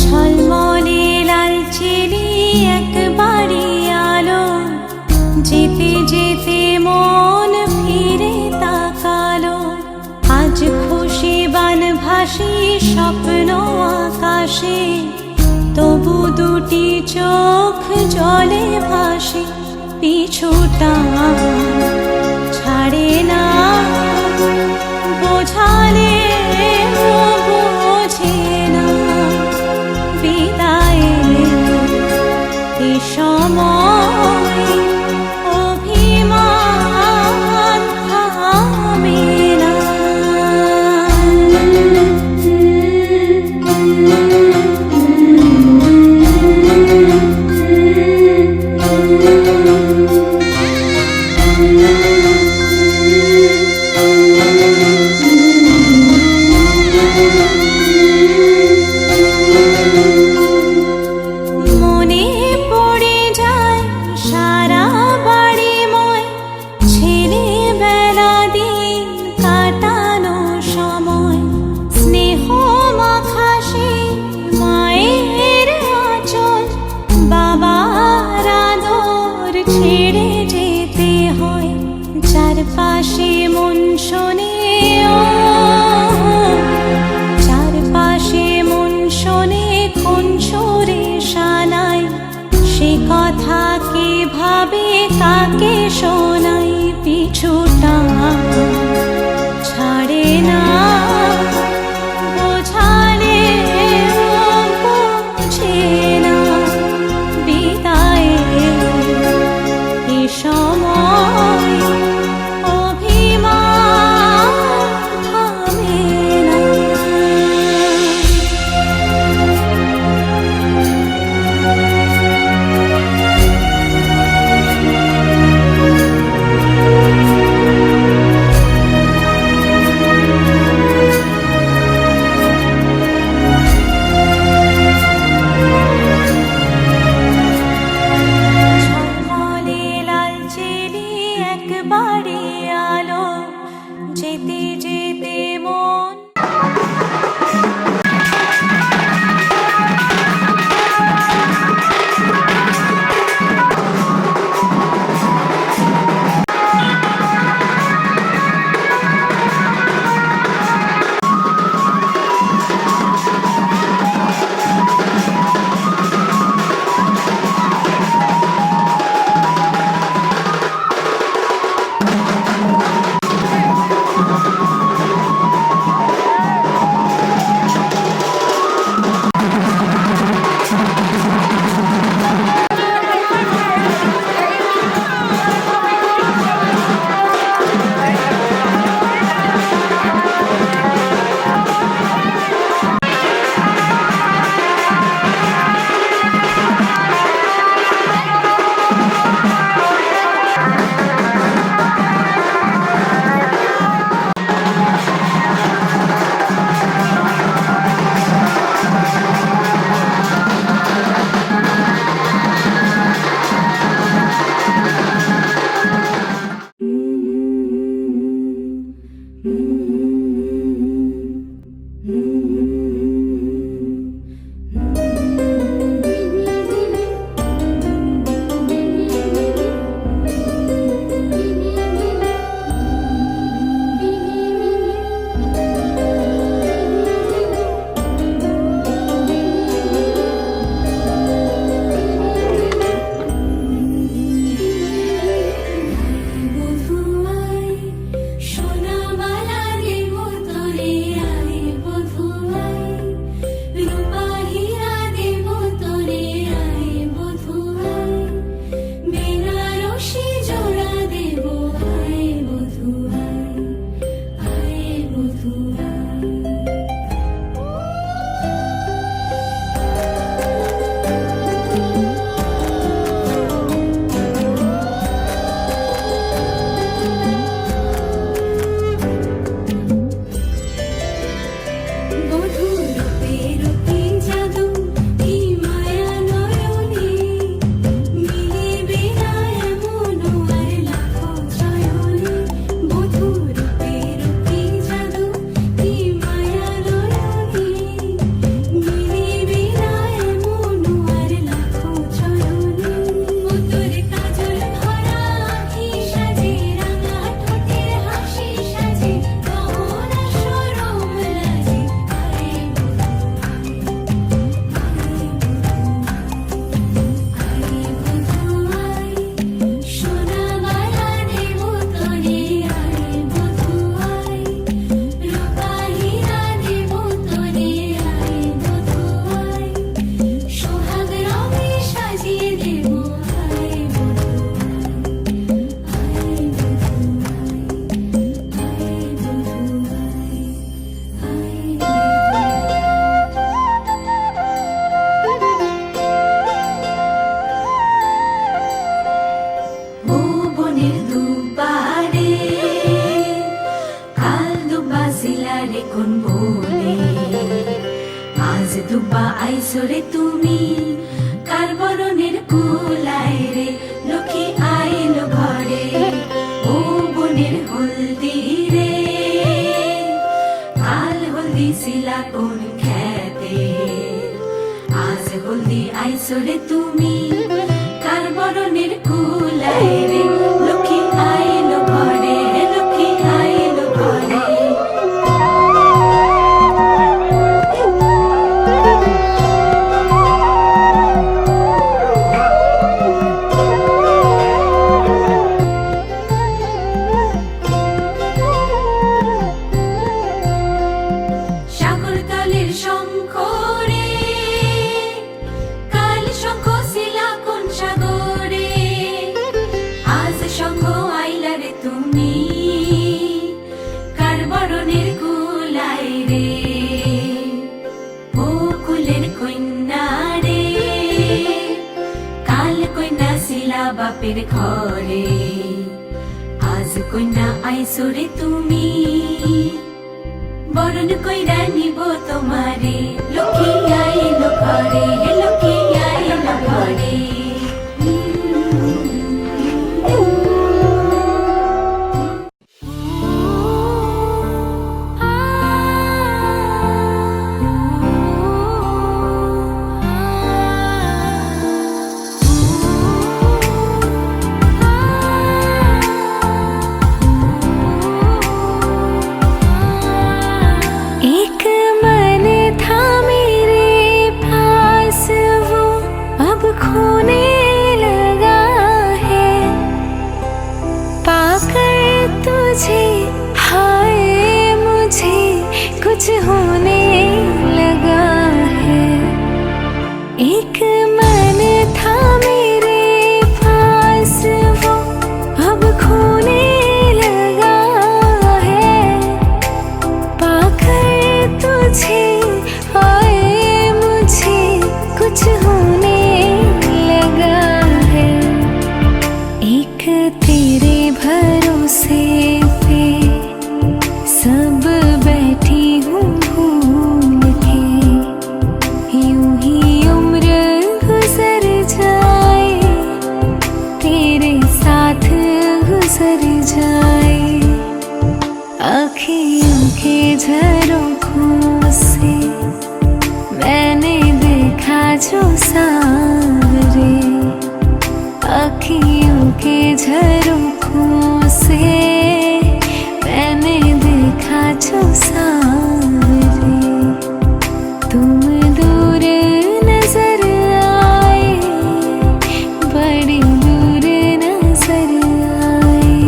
ঝলমলে লালচেলি একবারে আলো, যেতে যেতে মন ফিরে তাকালো। আজ খুশি বানভাসি স্বপ্ন আকাশে, তবু দুটি চোখ জলে ভাসে। পিছুটা ছাড়ে না, বোঝালে বোঝে না। বিদায়ের এ সময় অভিমান থামে না। ছেড়ে যেতে হয় চারপাশে মন শোনে, চারপাশে মন শোনে কোন সুরে শানায়। সে কথা কে ভাবে কাকে শোনাই, পিছুটা ছাড়ে না, বোঝালে বোঝে না। বিদায়ের এ বধূ রূপে রূপে জাদু কি মায়া নয়নে মিলিবে না এমন আর লাখো চয়নে বধূ রূপে রূপে জাদু কি মায়া নয়নে মিলিবে না এমন আর লাখো চয়নে উত্তরে কাজল ভরা আঁখি সাজে রাঙা ঠোঁটের হাসি সাজে গহনা সরম লাজে আরে বধূ আয় সোনা বালা দেব তরে আরে বধূ আয় রূপা হীরা দেব তরে আরে বধূ আয় সোহাগ রঙে সাজিয়ে দেব আয় বধূ আয় ও বনের দুপারে কাল দুবা সিলারে কোন বলে আজ দুবা আইসরে তুমি কার বরণের কুলায় রে লক্ষ্মী আইলো ঘরে ও বনের হলদি রে কাল হলদি সিলা কোন খেতে আজ হলদি আইসরে তুমি কার বরণের কুলায় রে লক্ষ্মী আইলো ঘরে লক্ষ্মী আইলো ঘরে সাগর কালের শঙ্খ রে কাল শঙ্খ শিলা কোন সাগরে আজ শঙ্খ আইলা রে তুমি কার বরণের কুলাই রে ও কুলের কন্যা রে কাল কন্যা শিলা বাপের ঘরে আজ কন্যা আইসরে তুমি বরণ কইরা নিব তোমারে লক্ষ্মী আইলো ঘরে লক্ষ্মী আইলো ঘরে एक मन था मेरे पास वो अब खोने लगा है पाकर तुझे हाय मुझे कुछ होने लगा है एक मन था मेरे पास वो अब खोने लगा है पाकर तुझे आए मुझे कुछ होने लगा है एक तेरे भरोसे पे सब बैठी हूँ भूल के यूं ही उम्र गुजर जाए तेरे साथ गुजर जाए आँखियों के झरोखों से मैंने देखा जो सावरे आँखियों के झरोखों से मैंने देखा जो सावरे तुम दूर नजर आए बड़ी दूर नजर आए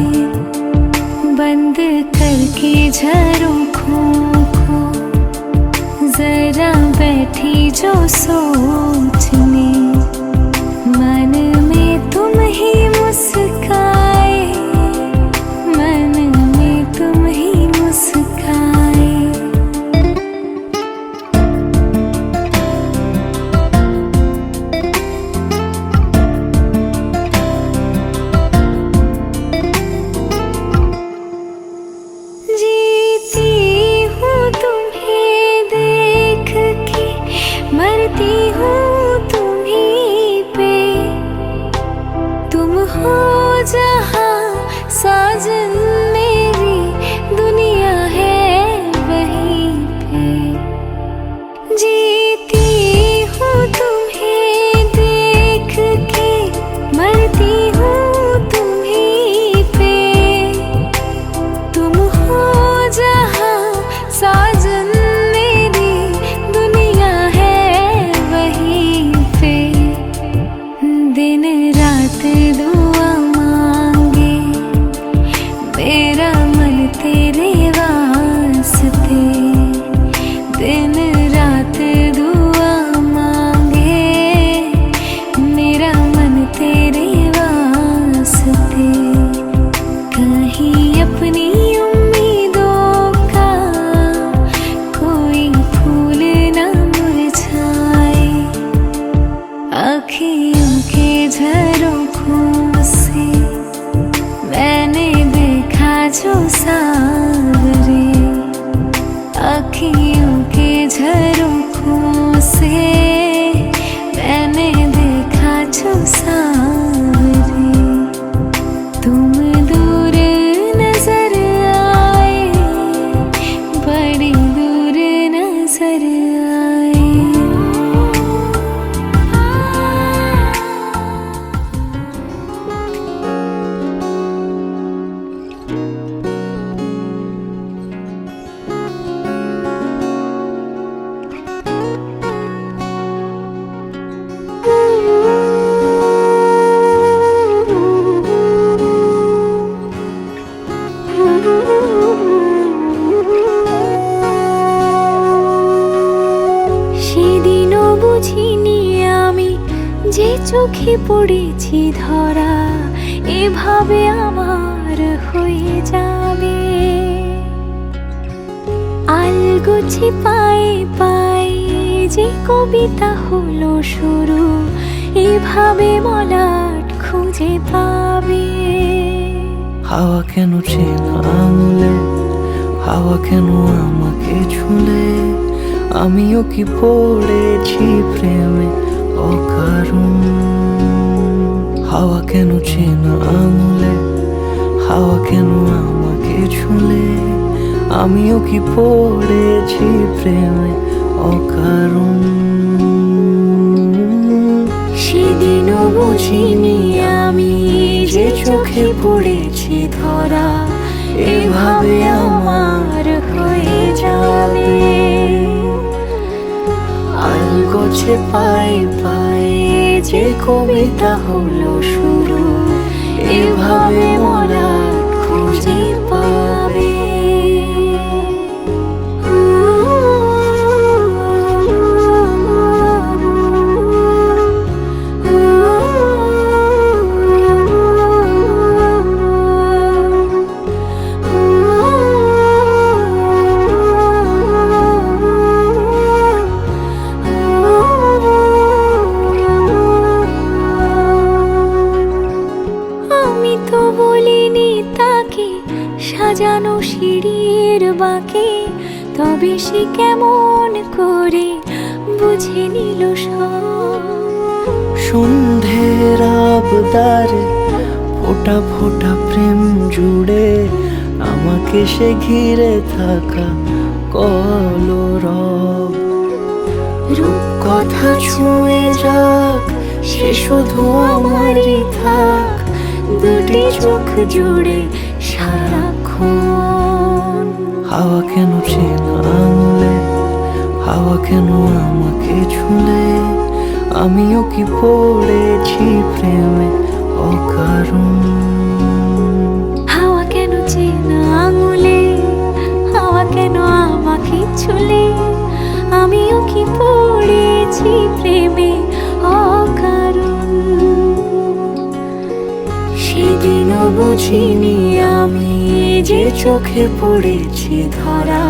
बंद करके झरोखों को जरा बैठी जो सोचने मन में तुम ही मुस्काए मन में तुम ही मुस्काए जीती हूँ तुम्हें सावरे तुम दूर नजर आए, बड़ी दूर नजर आए। সেদিনও বুঝিনি আমি যে চোখে পড়েছি ধরা, এভাবে আমার হয়ে যাবে। আলগোছে পায়ে পায়ে যে কবিতা হলো শুরু, এভাবে মলাট খুঁজে পাবে। হাওয়া কেন চেনা আঙুলে, হাওয়া কেন আমাকে ছুলে, আমিও কি পড়েছি প্রেমে অকারণ। হাওয়া কেন চেনা আঙুলে, হাওয়া কেন আমাকে ছুলে, আমিও কি পড়েছি প্রেমে অকারণ। সেদিনও বুঝিনি আমি যে চোখে পড়েছি ধরা, এভাবে আমার হয়ে যাবে। আলগোছে পায়ে পায়ে যে কবিতা হলো শুরু, এভাবে মলাট খুঁজে পাবে। আমি তো বলিনি তাকে সাজানো সিঁড়ির বাঁকে, তবে সে কেমন করে বুঝে নিল সব। সন্ধ্যের আবদারে ফোঁটা ফোঁটা প্রেম জুড়ে, আমাকে সে ঘিরে থাকা কলরব। রূপকথা ছুঁয়ে যাক, সে শুধু আমারই থাক, দুটি চোখ জুড়ে সারাক্ষণ। হাওয়া কেন চেনা আঙুলে, হাওয়া কেন আমাকে ছুলে, আমিও কি পড়েছি প্রেমে অকারণ। হাওয়া কেন চেনা আঙুলে, হাওয়া কেন আমাকে ছুলে, আমিও কি পড়েছি প্রেমে অকারণ। সেদিনও বুঝিনি আমি যে চোখে পড়েছি ধরা,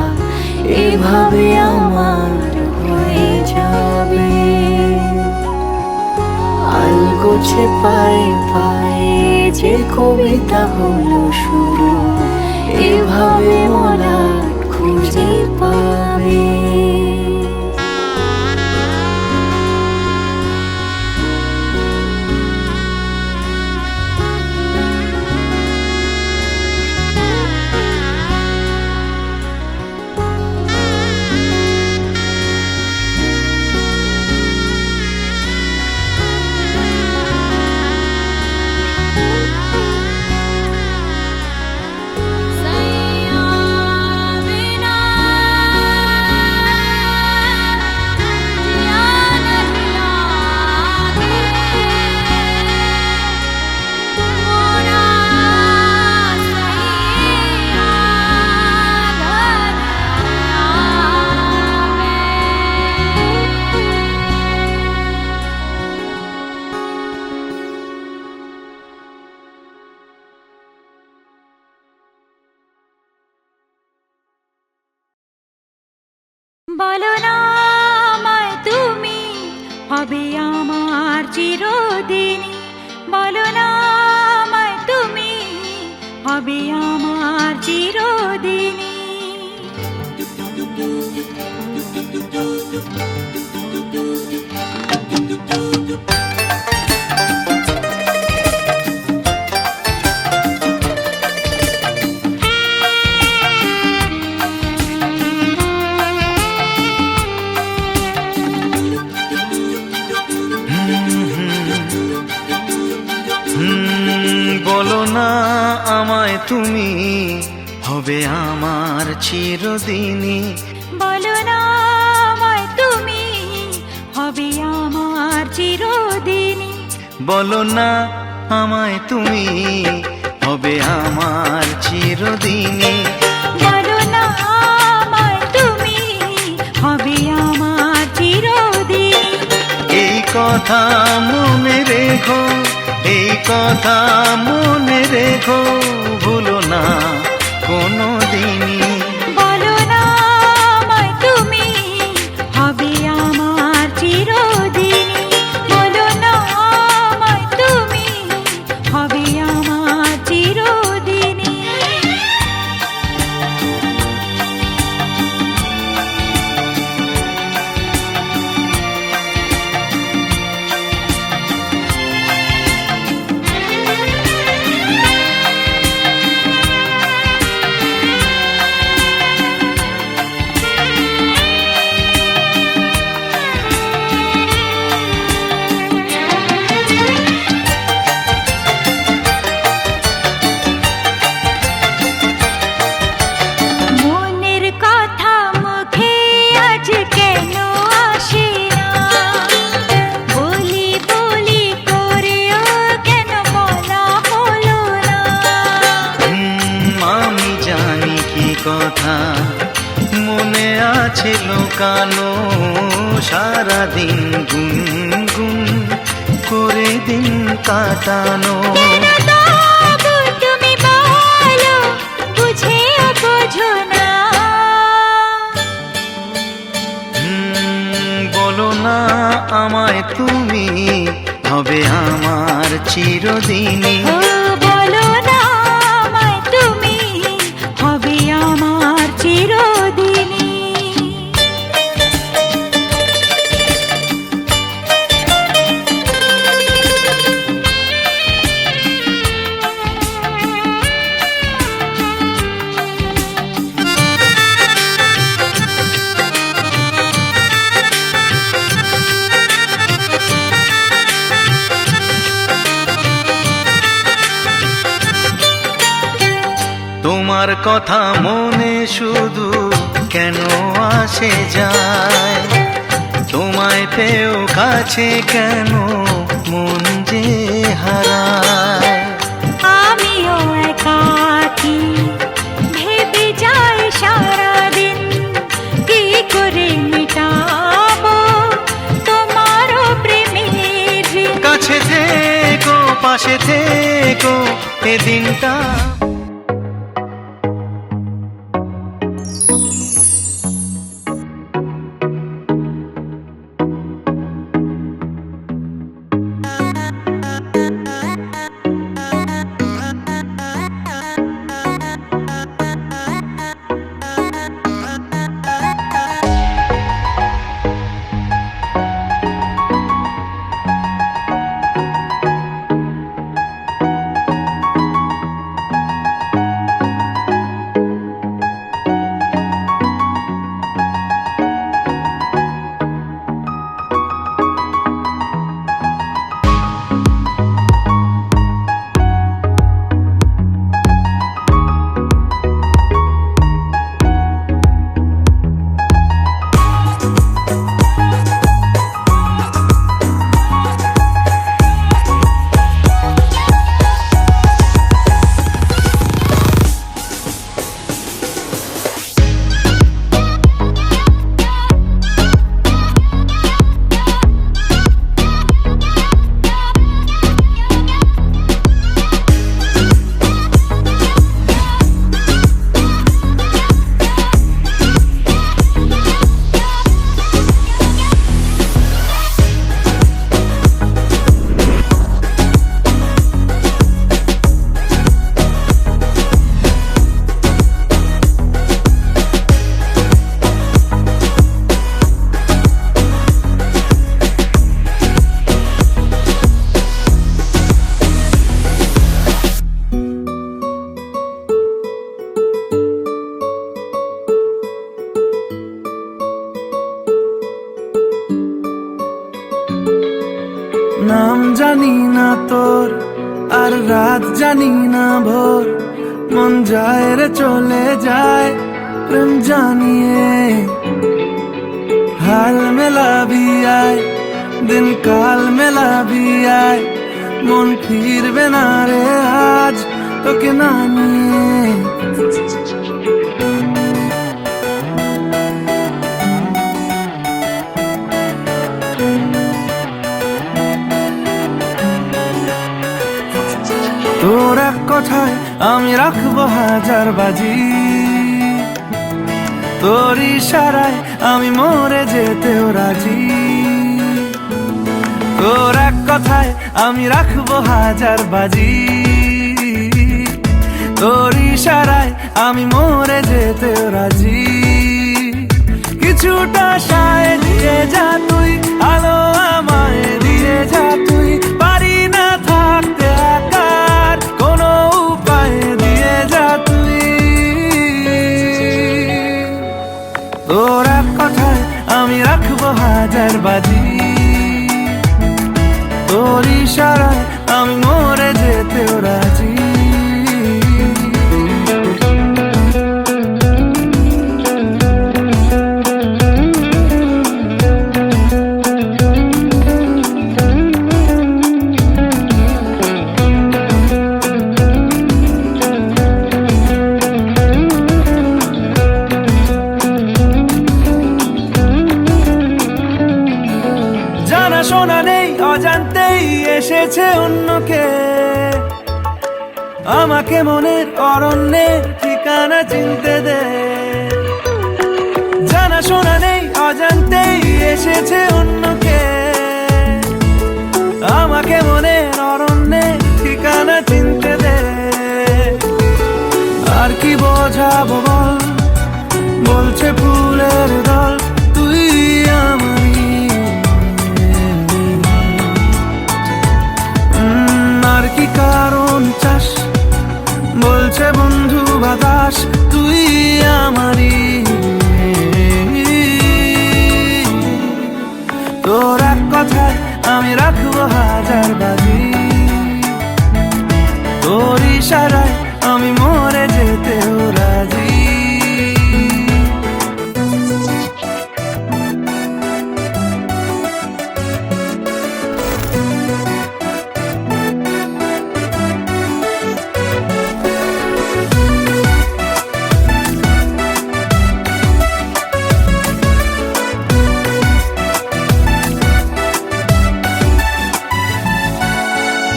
এভাবে আমার হয়ে যাবে। আলগোছে পায়ে পায়ে যে কবিতা হলো শুরু, এভাবে মলাট খুঁজে পাবে। বলো না আমায় তুমি হবে আমার চিরদিনই, বলো না আমায় তুমি হবে আমার চিরদিনই। তুমি হবে আমার চিরদিনই। বলো না আমায় তুমি হবে আমার চিরদিনই। বলো না আমায় তুমি হবে আমার চিরদিনই। বলো না আমায় তুমি হবে আমার চিরদিনই। এই কথা মনে রেখো, এই কথা মনে রেখো, ভুলো না কোনো দিনই। বলো না আমায় তুমি হবে আমার চিরদিনই। বলো না আমায় তুমি হবে আমার চিরদিনই। মনের কথা মুখে আজ কেন আসে না? বলি বলি করেও কেন বলা হলো না? আমি জানি কি কথা মনে আছে লুকানো, সারাদিন গুনগুন করে দিন কাটানো। কেন তবু তুমি বলো বুঝেও বোঝো না? বলো না আমায় তুমি হবে আমার চিরদিনই। ও বলো না আমায় তুমি হবে আমার চিরদিনই। তোমার কথা মনে শুধু কেন আসে যায়, তোমায় পেয়েও কাছে কেন মন যে হারায়। আমিও একাকী ভেবে যাই সারাদিন কি করে মিটাবো তোমারও প্রেমের ঋণ। কাছে থেকো পাশে থেকো এ দিনটা। নাম জানি না তোর আর রাত জানি না ভোর, মন যায় রে চলে যায় প্রেম জানিয়ে, হাল মেলাবি আয় দিন কাল মেলাবি আয়, মন ফিরবে না রে আজ তোকে না নিয়ে। তোর এক কথায় আমি রাখবো হাজার বাজি, তোর ইশারায় আমি মরে যেতেও রাজি। তোর এক কথায় আমি রাখবো হাজার বাজি, তোর ইশারায় আমি মরে যেতেও রাজি। কিছুটা সায় দিয়ে যা তুই, আলো আমায় দিয়ে যা তুই, পারি না থাকতে একার কোনো উপায় দিয়ে যা তুই। তোর এক কথায় আমি রাখবো হাজার বাজি, তোর ইশারায় আমি মরে যেতেও রাজি। জানা শোনা নেই অজান্তেই এসেছে অন্যকে, আমাকে মনের অরণ্যের ঠিকানা চিনতে দে। জানা শোনা নেই অজান্তেই এসেছে অন্যকে, আমাকে মনের অরণ্যের ঠিকানা চিনতে দে। আর কি বোঝাবো বল, বলছে ফুলের দল তুই আমারই। আর কি কারণ চাস, বলছে বন্ধু বাতাস তুই আমারই। তোর এক কথায় আমি রাখবো হাজার বাজি, তোর ইশারায় আমি মরে যেতেও রাজি।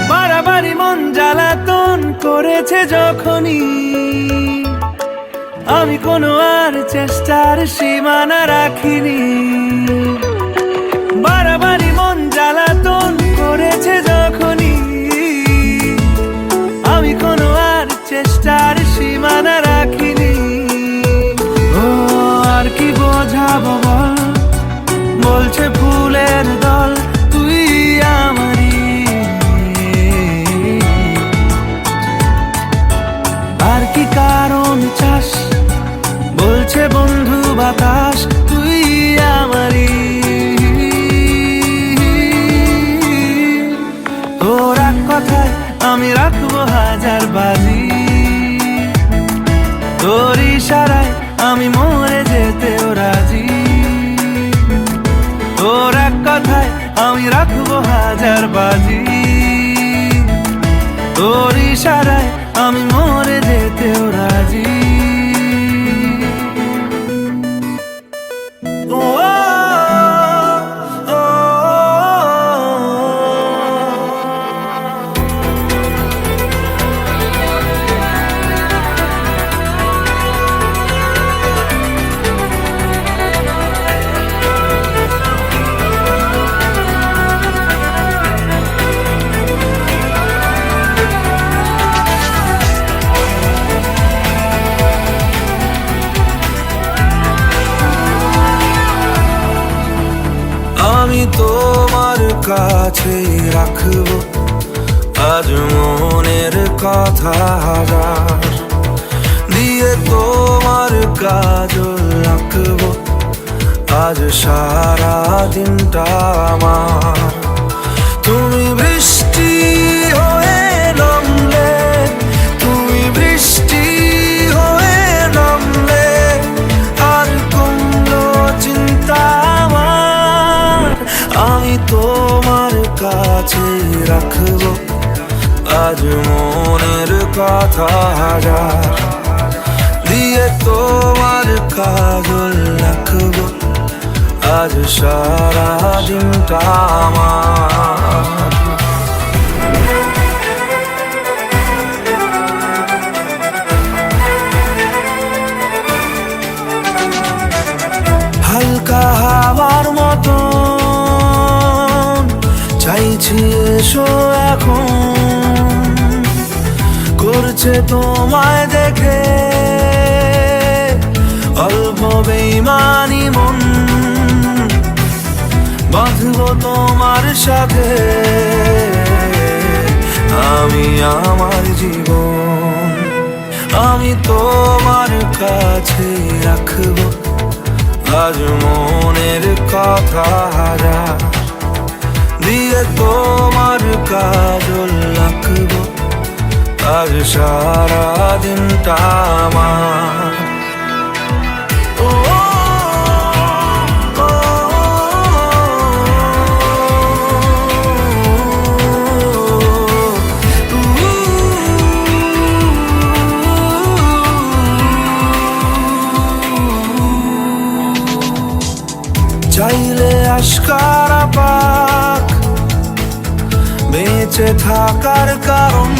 বাড়াবাড়ি মন জ্বালাতন করেছে যখনই, আমি কোনো আর চেষ্টার সীমানা রাখিনি। বাড়াবাড়ি মন জ্বালাতন করেছে যখনই, আমি কোনো আর চেষ্টার সীমানা রাখিনি। ও আর কি বোঝাবো বল, বলছে ফুলের দল তুই আমারই। আর কি কারণ চাস, বলছে বন্ধু বাতাস তুই আমারই। তোর এক কথায় আমি রাখবো হাজার বাজি, তোর ইশারায় আমি মরে যেতেও রাজি। তোর এক কথায় আমি রাখবো হাজার বাজি, তোর ইশারায় আমি মরে যেতেও রাজি। ও আমি তোমার কাছে রাখবো আজ মনের কথা হাজার, দিয়ে তোমার কাজল রাখবো আজ সারা দিনটা আমার। তুমি বৃষ্টি হয়ে নামলে, তুমি বৃষ্টি আমি তোমার কাছে রাখবো আজ মনের কথা হাজার, দিয়ে তোমার কাজল রাখবো আজ সারা দিনটা আমার। হালকা হাওয়ার মতো চাইছি এসো এখন, করছে তোমায় দেখে অল্প বেইমানি মন, বাঁধবো তোমার সাথে আমি আমার জীবন। আমি তোমার কাছে রাখবো আজ মনের কথা হাজার, দিয়ে তোমার কাজল রাখবো আজ সারা দিনটা আমার। চাইলে আশকারা পাক বেঁচে থাকার কারণ,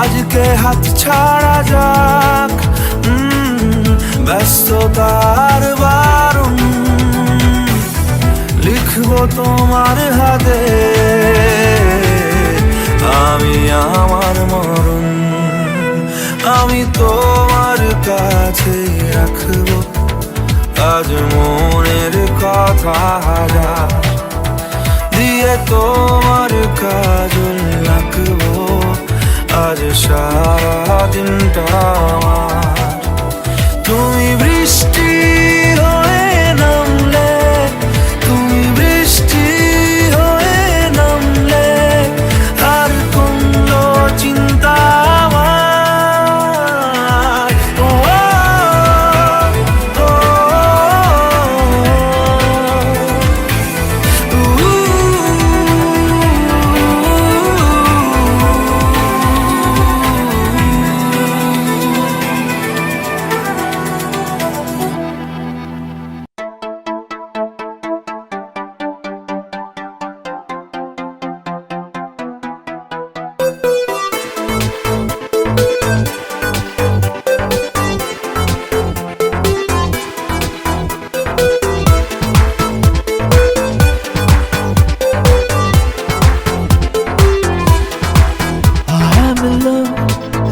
আজকে হাত ছাড়া যাক ব্যস্ততার বারণ, লিখবো তোমার হাতে আমি আমার মরণ। আমি তোমার কাছে রাখবো আজ মনের কথা হাজার, দিয়ে তোমার কাজল রাখবো আজ সারা দিনটা আমার। তুমি বৃষ্টি হয়ে নামলে, তুমি বৃষ্টি হয়ে নামলে আর কোনো চিন্তা আমার।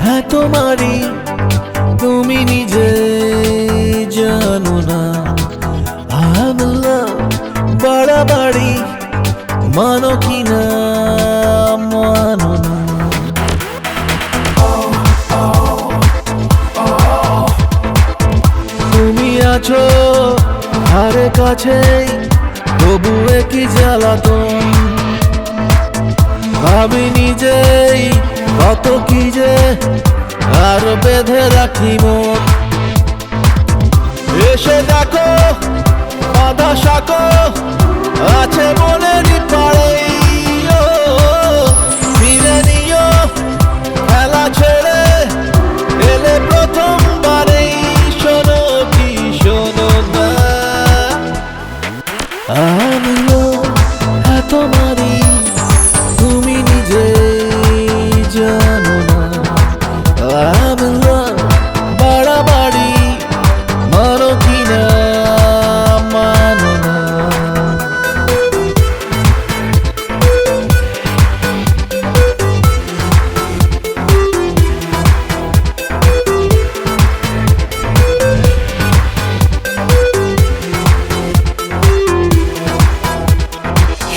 হ্যাঁ তোমারই তুমি নিজে জানো না, বাড়াবাড়ি মানো কি না মানো না। তুমি আছো ধারে কাছেই তবুও কি জ্বালাতন, ভাবি নিজেই কত কি যে আর বেঁধে রাখি মন। এসে দেখো বাধা শাকো আছে মনেরই পাড়ে, ফিরে নিও খেলা ছেড়ে এলে প্রথমবারেই। শোনো কি শোনো না, আমিও তোমারই তুমি নিজে জানো না, বাড়াবাড়ি মানো কি না মানো না।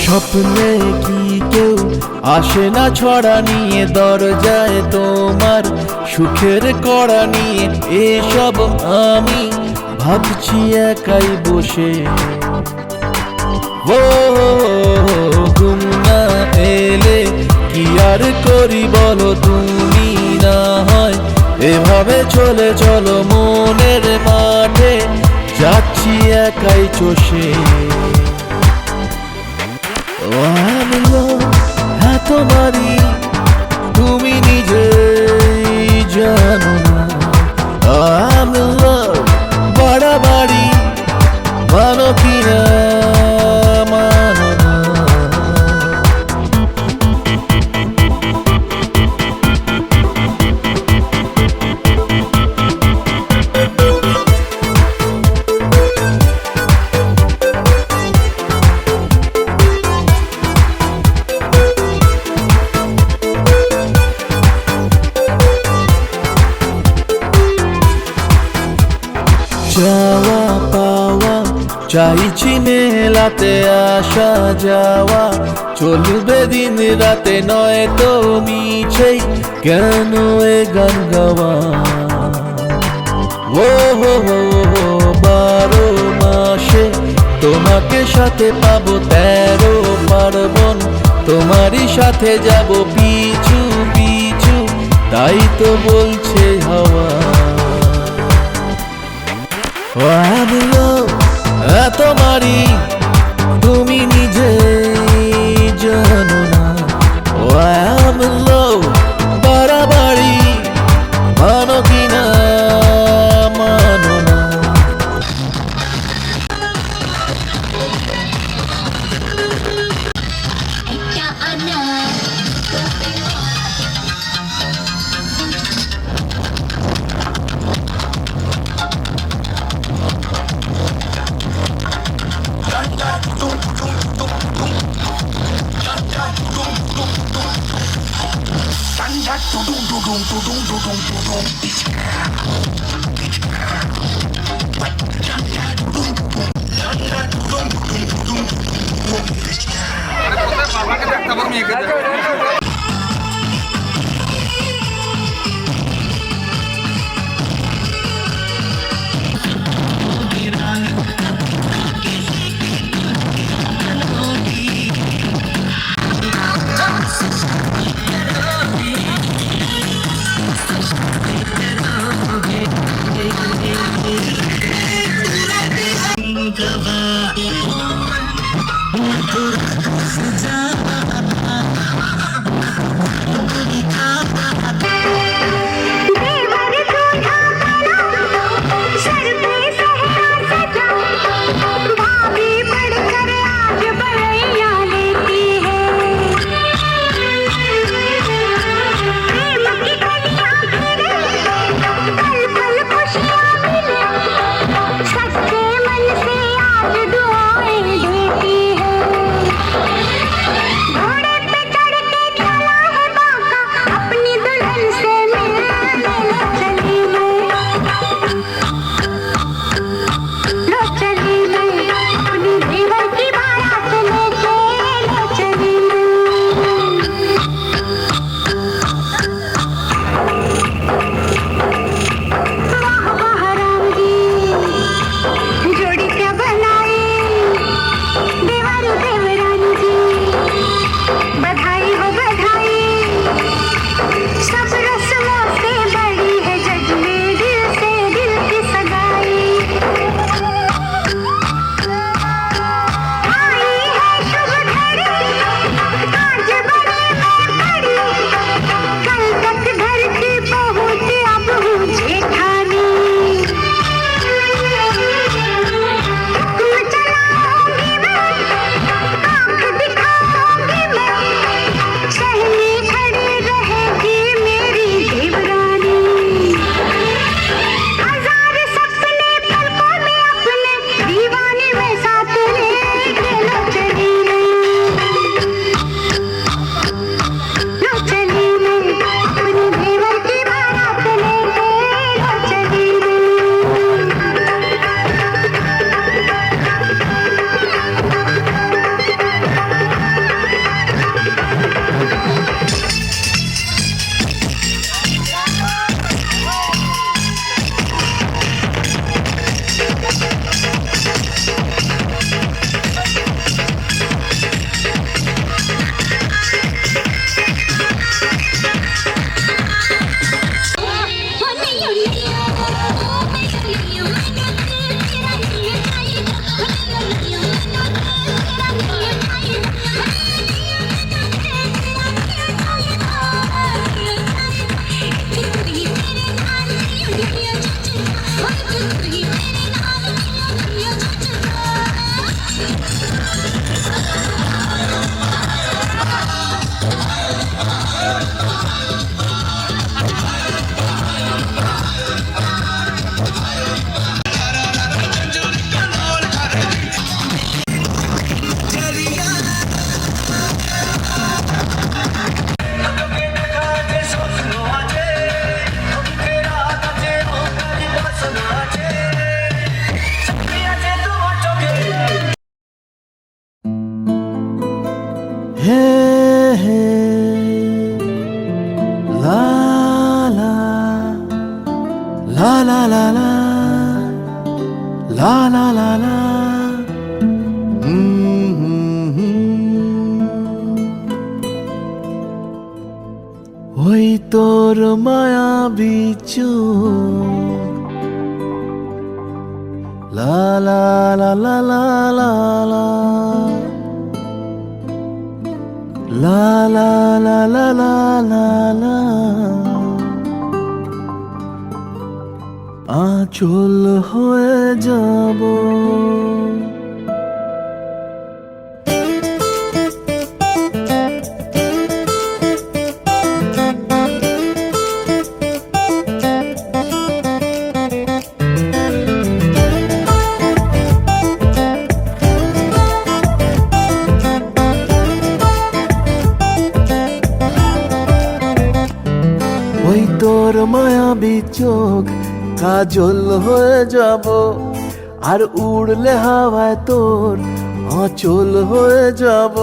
স্বপ্নে কি কেউ আসে না ছড়া নিয়ে দরজায় তোমার সুখের কড়া নিয়ে? এসব আমি ভাবছি একাই বসে, ও ঘুম না এলে কি আর করি বলো তুমি? না হয় এভাবে চলে চলো মনের মাঠে, যাচ্ছি একাই চষে। তোমারই তুমি নিজেই জানো না I'm in love বাড়াবাড়ি মানো কি না মানো না যাওয়া পাওয়া চাইছি মেলাতে আসা যাওয়া চলবে দিন রাতে নয় তো মিছেই কেন এ গান গাওয়া ও হো হো হো 12 মাসে তোমাকে সাথে পাবো 13 পার্বণ তোমারই সাথে যাব পিছু পিছু তাই তো বলছে হাওয়া তোমারই তুমি নিজে জানো না বাড়াবাড়ি মানো কি না মানো না হে হে লা লা লা লা লা লা লা লা লা লা ওই তোর মায়া বিচু লা লা লা লা লা লা লা লা লা লা লা লা লা লা আঁচল হয়ে যাব ওই তোর মায়াবী চোখ কাজল হয়ে যাব আর উড়লে হাওয়ায় তোর আঁচল হয়ে যাব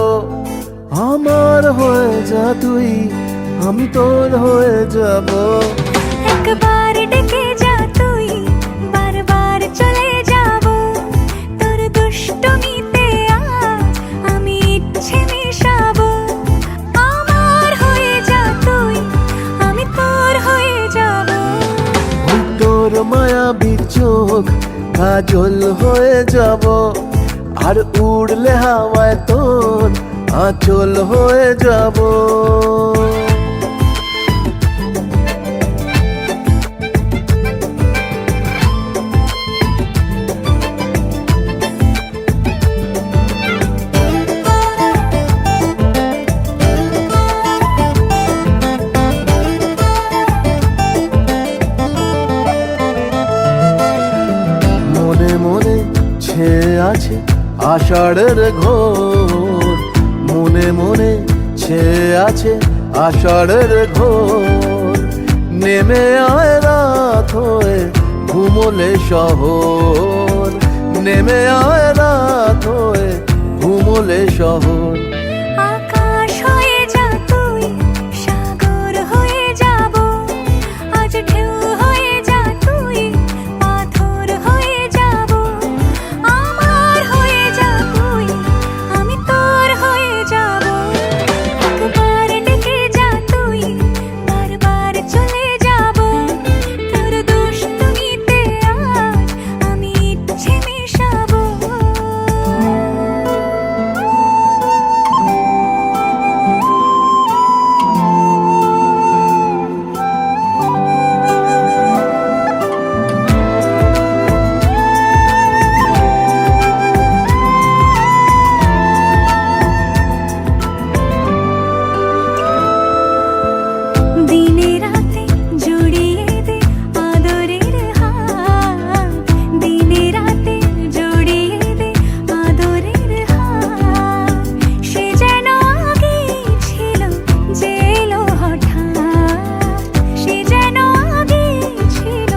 আমার হয়ে যা তুই আমি তোর হয়ে যাব একবার ডেকে যা তুই বারবার চলে যাব তোর দুষ্টমিতে আজ আমি ইচ্ছে মেশাবো আমার হয়ে যা তুই আমি তোর হয়ে যাব ওই তোর মায়াবী চোখ কাজল হয়ে যাব আর উড়লে হাওয়ায় তোর আঁচল হয়ে যাব মনে মনে ছেয়ে আছে আষাঢ়ের ঘোর মনে মনে ছেয়ে আছে আষাঢ়ের ঘোর নেমে আয় রাত হয়ে ঘুমোলে শহর নেমে আয় রাত হয়ে ঘুমোলে শহর আকাশ হয়ে যা তুই সাগর হয়ে যাব আজ ঢেউ হয়ে যা তুই পাথর হয়ে যাব আমার হয়ে যা তুই আমি তোর হয়ে যাব একবার ডেকে যা তুই বারবার চলে যাব তোর দুষ্টমিতে আজ আমি ইচ্ছে মেশাবো দিনে রাতে জড়িয়ে দে আদরের হাত দিনে রাতে জড়িয়ে দে আদরের হাত সে যেন আগে ছিল যে এলো হঠাৎ সে যেন আগে ছিল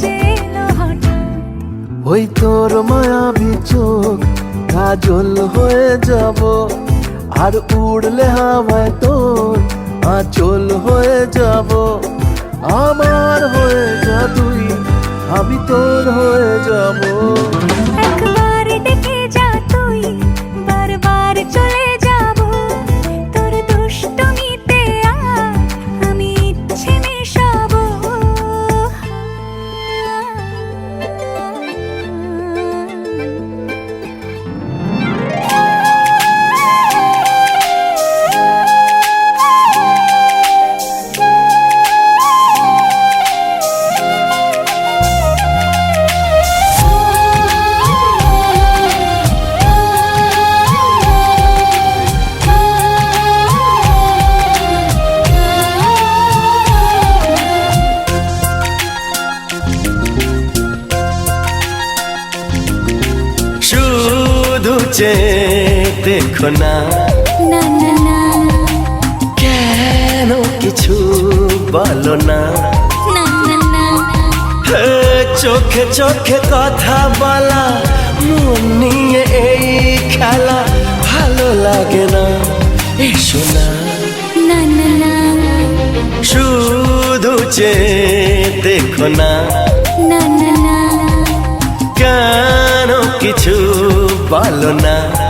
যে এলো হঠাৎ ওই তোর মায়াবী চোখ কাজল হয়ে যাব আর উড়লে হাওয়ায় তোর আঁচল হয়ে যাব আমার হয়ে যা তুই আমি তোর হয়ে যাব একবার ডেকে যা তুই বারবার চলে যাব তোর দুষ্টমিতে আজ আমি ইচ্ছে মেশাবো শুধু দেখো না না না না কেন কিছু বলো না না না না হে, চোখে চোখে কথা বলা মন নিয়ে এই খেলা ভালো লাগে না চেয়ে দেখো না, না না না কেন কিছু বলো না।